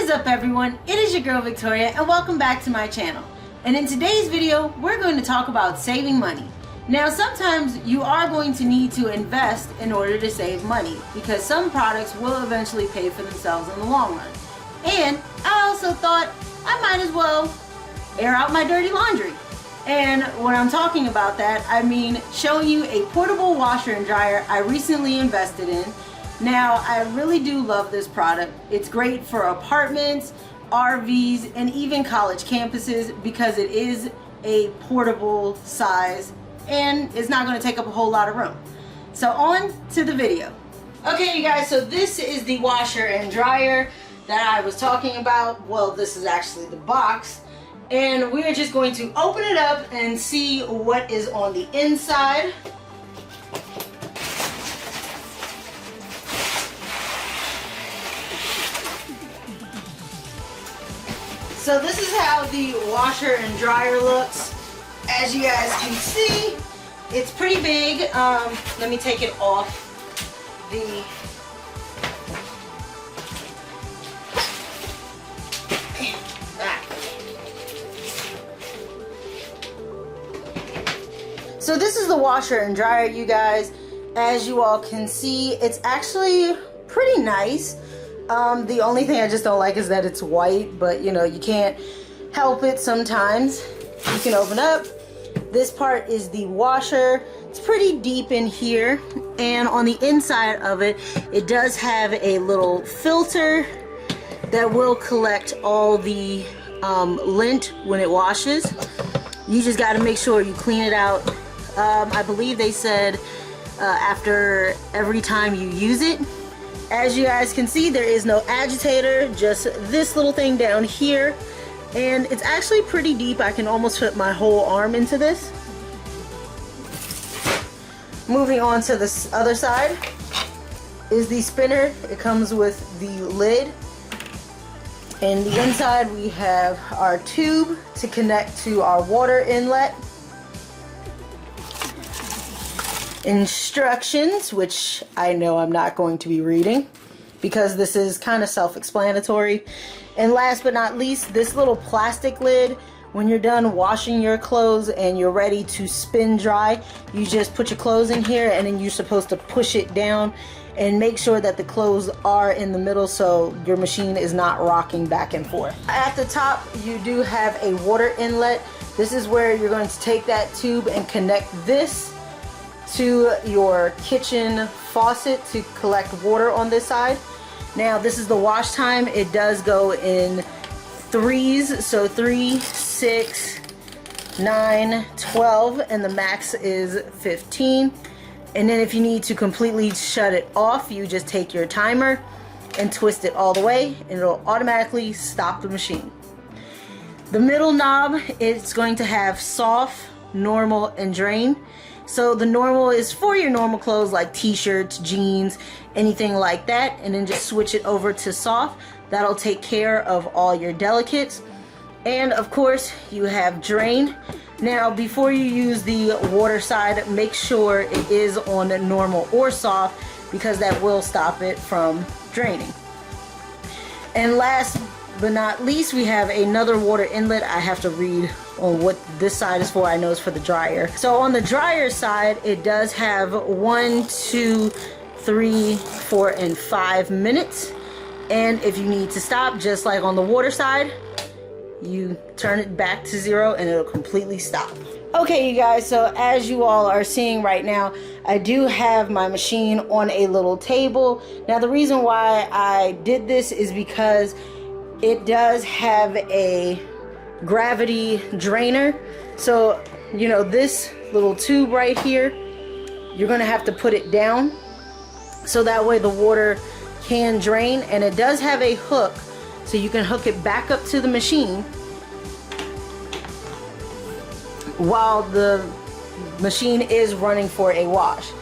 is up, everyone? It is your girl Victoria and welcome back to my channel. And in today's video we're going to talk about saving money. Now sometimes you are going to need to invest in order to save money because some products will eventually pay for themselves in the long run. And I also thought I might as well air out my dirty laundry. And when I'm talking about that, I mean showing you a portable washer and dryer I recently invested in. Now, I really do love this product. It's great for apartments, RVs, and even college campuses because it is a portable size and it's not going to take up a whole lot of room. So on to the video. Okay, you guys, so this is the washer and dryer that I was talking about. Well, this is actually the box. And we're just going to open it up and see what is on the inside. So this is how the washer and dryer looks. As you guys can see, it's pretty big. Let me take it off the So this is the washer and dryer, you guys. As you all can see, it's actually pretty nice. The only thing I just don't like is that it's white, but you know, you can't help it sometimes. You can open up. This part is the washer. It's pretty deep in here, and on the inside of it, it does have a little filter that will collect all the lint when it washes. You just got to make sure you clean it out. I believe they said after every time you use it. As you guys can see, there is no agitator, just this little thing down here, and it's actually pretty deep. I can almost fit my whole arm into this. Moving on to this other side is the spinner. It comes with the lid. And the inside we have our tube to connect to our water inlet. Instructions, which I know I'm not going to be reading because this is kind of self-explanatory. And last but not least, this little plastic lid. When you're done washing your clothes and you're ready to spin dry, you just put your clothes in here, and then you're supposed to push it down and make sure that the clothes are in the middle so your machine is not rocking back and forth. At the top you do have a water inlet. This is where you're going to take that tube and connect this to your kitchen faucet to collect water on this side. Now this is the wash time. It does go in threes, so 3, 6, 9, 12, and the max is 15. And then if you need to completely shut it off, you just take your timer and twist it all the way and it'll automatically stop the machine. The middle knob is going to have soft, normal, and drain. So the normal is for your normal clothes like t-shirts, jeans, anything like that, and then just switch it over to soft. That'll take care of all your delicates. And of course you have drain. Now before you use the water side, make sure it is on normal or soft because that will stop it from draining. And last but not least, we have another water inlet. I have to read on what this side is for. I know it's for the dryer. So on the dryer side, it does have 1, 2, 3, 4, and 5 minutes. And if you need to stop, just like on the water side, you turn it back to 0 and it'll completely stop. Okay, you guys, so as you all are seeing right now, I do have my machine on a little table. Now the reason why I did this is because it does have a gravity drainer. So, you know, this little tube right here, you're gonna have to put it down so that way the water can drain. And it does have a hook, so you can hook it back up to the machine while the machine is running for a wash.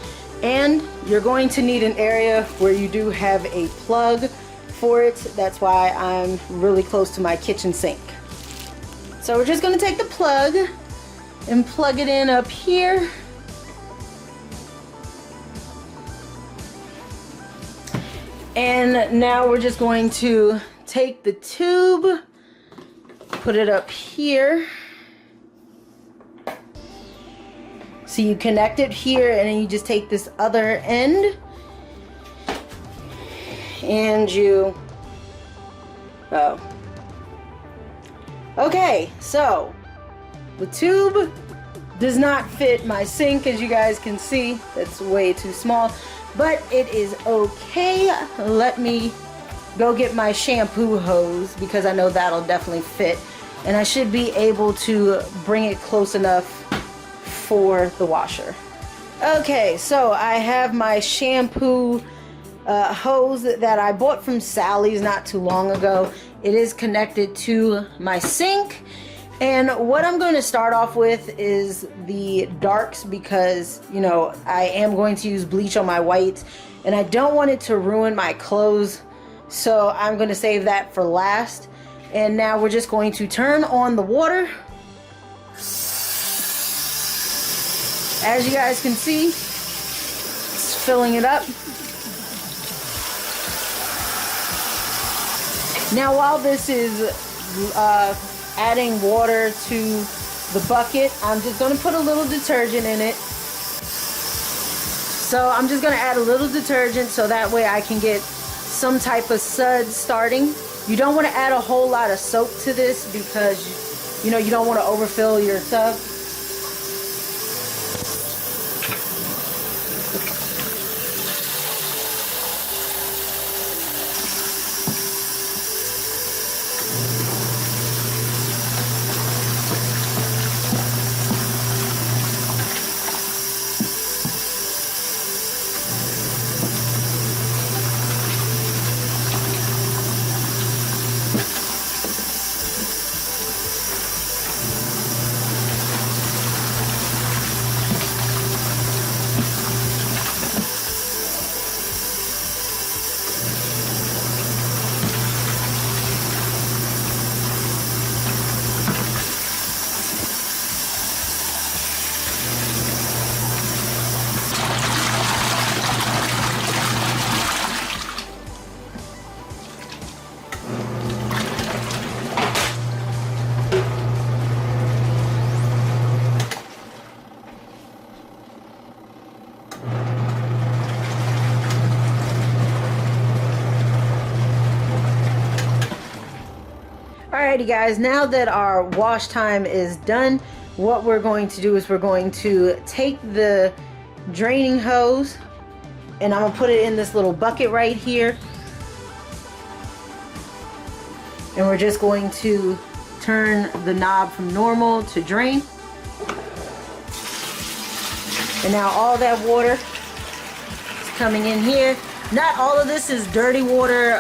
And you're going to need an area where you do have a plug for it. That's why I'm really close to my kitchen sink. So we're just going to take the plug and plug it in up here. And now we're just going to take the tube, put it up here. So you connect it here, and then you just take this other end and you, oh. Okay, so the tube does not fit my sink, as you guys can see. It's way too small, but it is okay. Let me go get my shampoo hose, because I know that'll definitely fit, and I should be able to bring it close enough for the washer. Okay, so I have my shampoo hose that I bought from Sally's not too long ago. It is connected to my sink, and what I'm going to start off with is the darks, because you know I am going to use bleach on my whites and I don't want it to ruin my clothes, so I'm going to save that for last. And now we're just going to turn on the water. As you guys can see, it's filling it up. Now while this is adding water to the bucket, I'm just going to put a little detergent in it. So I'm just going to add a little detergent so that way I can get some type of suds starting. You don't want to add a whole lot of soap to this, because you know you don't want to overfill your tub. Alrighty guys, now that our wash time is done, what we're going to do is we're going to take the draining hose and I'm gonna put it in this little bucket right here, and we're just going to turn the knob from normal to drain. And now all that water is coming in here. Not all of this is dirty water.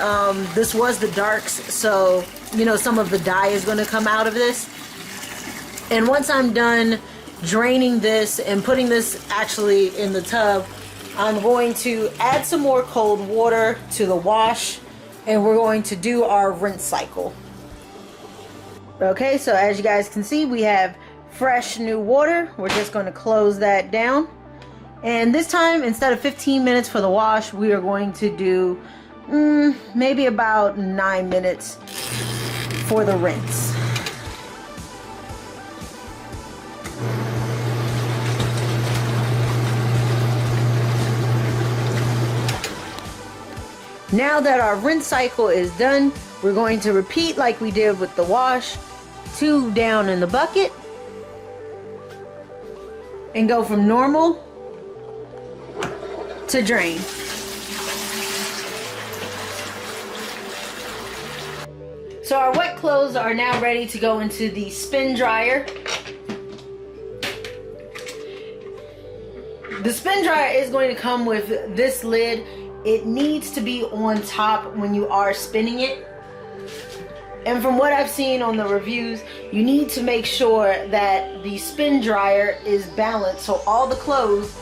This was the darks, so you know some of the dye is going to come out of this. And once I'm done draining this and putting this actually in the tub, I'm going to add some more cold water to the wash, and we're going to do our rinse cycle. Okay, so as you guys can see, we have fresh new water. We're just going to close that down. And this time, instead of 15 minutes for the wash, we are going to do maybe about 9 minutes for the rinse. Now that our rinse cycle is done, we're going to repeat like we did with the wash. 2 down in the bucket and go from normal to drain. So our wet clothes are now ready to go into the spin dryer. The spin dryer is going to come with this lid. It needs to be on top when you are spinning it. And from what I've seen on the reviews, you need to make sure that the spin dryer is balanced, so all the clothes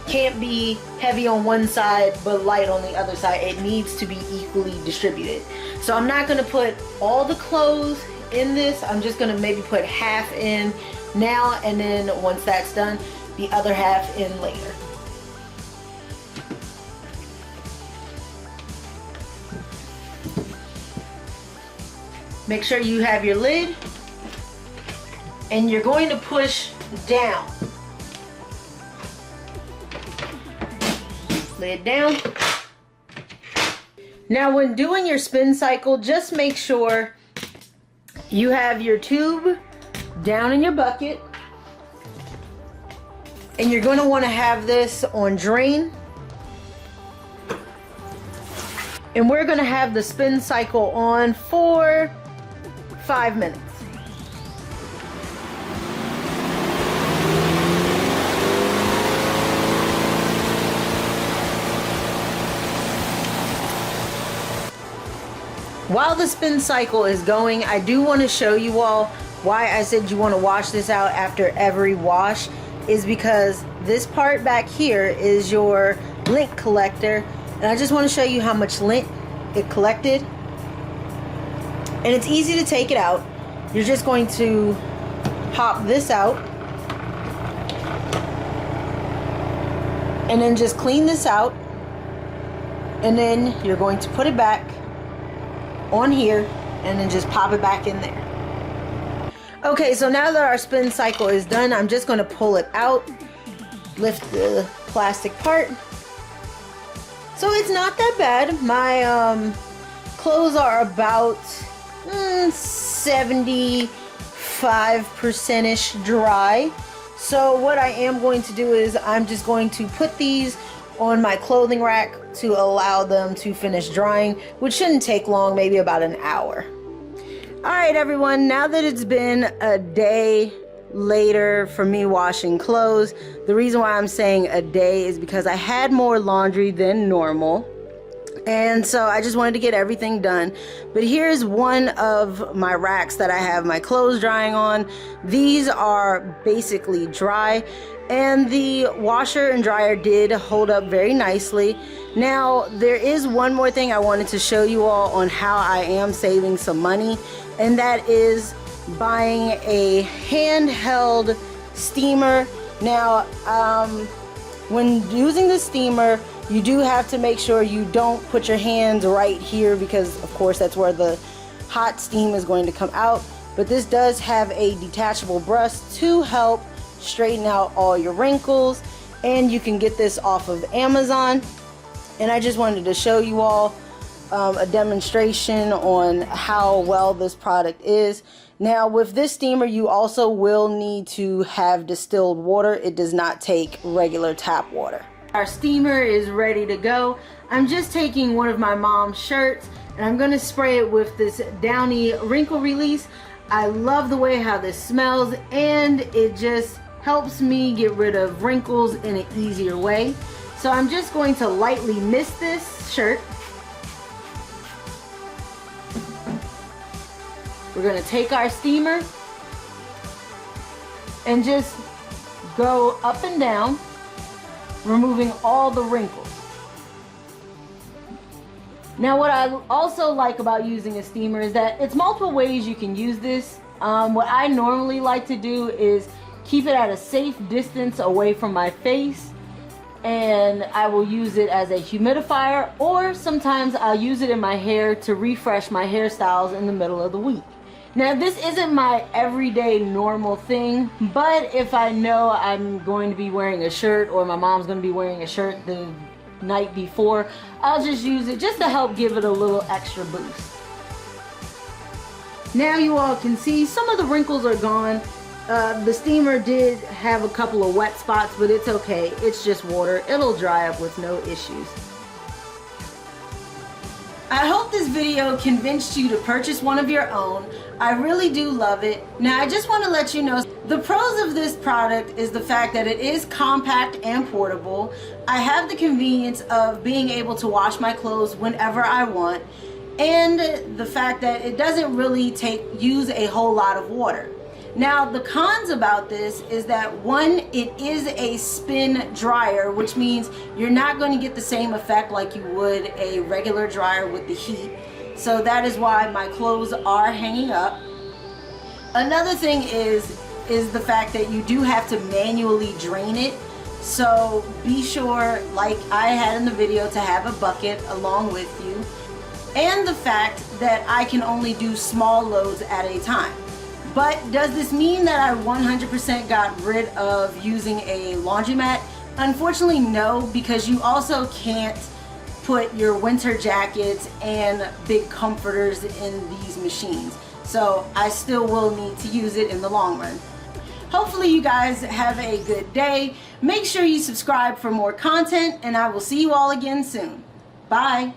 can't be heavy on one side but light on the other side. It needs to be equally distributed. So I'm not going to put all the clothes in this. I'm just going to maybe put half in now, and then once that's done, the other half in later. Make sure you have your lid, and you're going to push down. Lid down. Now when doing your spin cycle, just make sure you have your tube down in your bucket, and you're going to want to have this on drain, and we're going to have the spin cycle on for 5 minutes. While the spin cycle is going, I do want to show you all why I said you want to wash this out after every wash, is because this part back here is your lint collector, and I just want to show you how much lint it collected. And it's easy to take it out. You're just going to pop this out and then just clean this out, and then you're going to put it back on here and then just pop it back in there. Okay, so now that our spin cycle is done, I'm just going to pull it out, lift the plastic part. So it's not that bad. My clothes are about 75%-ish dry. So what I am going to do is I'm just going to put these on my clothing rack to allow them to finish drying, which shouldn't take long, maybe about an hour. Alright everyone, now that it's been a day later for me washing clothes, the reason why I'm saying a day is because I had more laundry than normal, and so I just wanted to get everything done. But here's one of my racks that I have my clothes drying on. These are basically dry, and the washer and dryer did hold up very nicely. Now there is one more thing I wanted to show you all on how I am saving some money, and that is buying a handheld steamer. Now when using the steamer, you do have to make sure you don't put your hands right here, because of course that's where the hot steam is going to come out. But this does have a detachable brush to help straighten out all your wrinkles, and you can get this off of Amazon. And I just wanted to show you all a demonstration on how well this product is. Now with this steamer, you also will need to have distilled water. It does not take regular tap water. Our steamer is ready to go. I'm just taking one of my mom's shirts and I'm going to spray it with this Downy wrinkle release. I love the way how this smells, and it just helps me get rid of wrinkles in an easier way. So I'm just going to lightly mist this shirt. We're going to take our steamer and just go up and down, removing all the wrinkles. Now what I also like about using a steamer is that it's multiple ways you can use this. What I normally like to do is keep it at a safe distance away from my face, and I will use it as a humidifier, or sometimes I'll use it in my hair to refresh my hairstyles in the middle of the week. Now this isn't my everyday normal thing, but if I know I'm going to be wearing a shirt, or my mom's going to be wearing a shirt the night before, I'll just use it just to help give it a little extra boost. Now you all can see some of the wrinkles are gone. The steamer did have a couple of wet spots, but it's okay. It's just water. It'll dry up with no issues. I hope this video convinced you to purchase one of your own. I really do love it. Now I just want to let you know, the pros of this product is the fact that it is compact and portable. I have the convenience of being able to wash my clothes whenever I want, and the fact that it doesn't really use a whole lot of water. Now the cons about this is that, one, it is a spin dryer, which means you're not going to get the same effect like you would a regular dryer with the heat. So that is why my clothes are hanging up. Another thing is the fact that you do have to manually drain it. So be sure, like I had in the video, to have a bucket along with you. and the fact that I can only do small loads at a time. But does this mean that I 100% got rid of using a laundromat? Unfortunately, no, because you also can't put your winter jackets and big comforters in these machines. So I still will need to use it in the long run. Hopefully you guys have a good day. Make sure you subscribe for more content, and I will see you all again soon. Bye.